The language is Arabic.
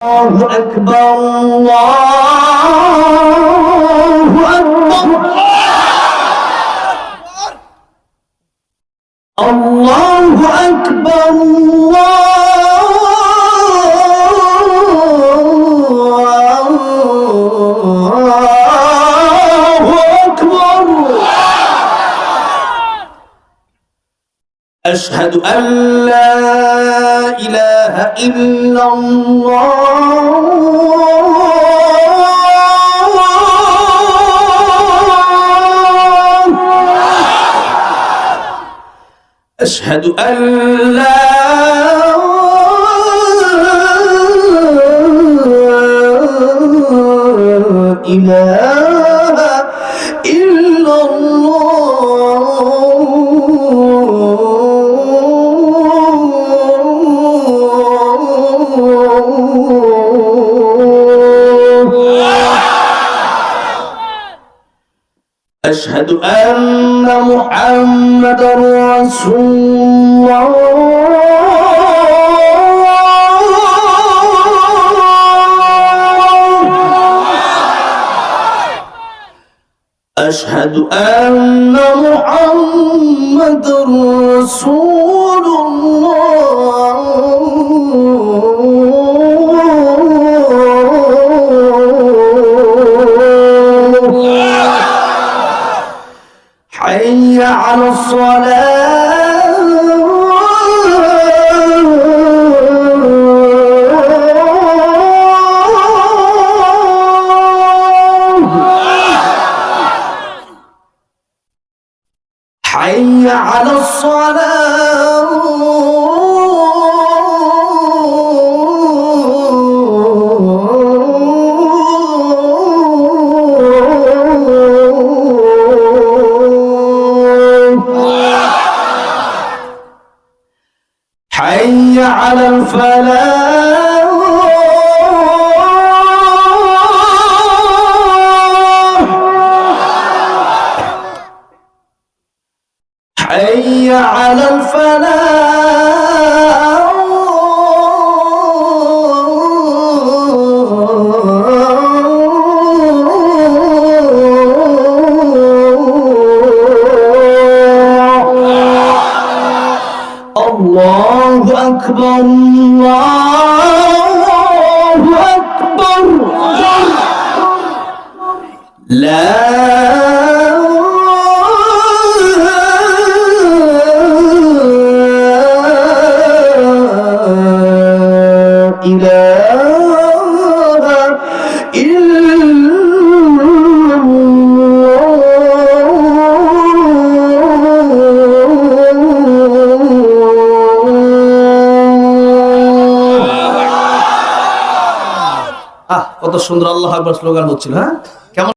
الله أكبر الله أكبر الله أكبر الله أكبر أشهد أن لا إله إلا الله أشهد أن لا إله إلا أشهد أن محمدًا رسول الله أشهد أن محمدًا رسول حي على الصلاة حي على حي على الفلاح حي على الفلاح الله أكبر الله أكبر لا إله إلا কত সুন্দর আল্লাহু আকবার স্লোগান হচ্ছিল। হ্যাঁ,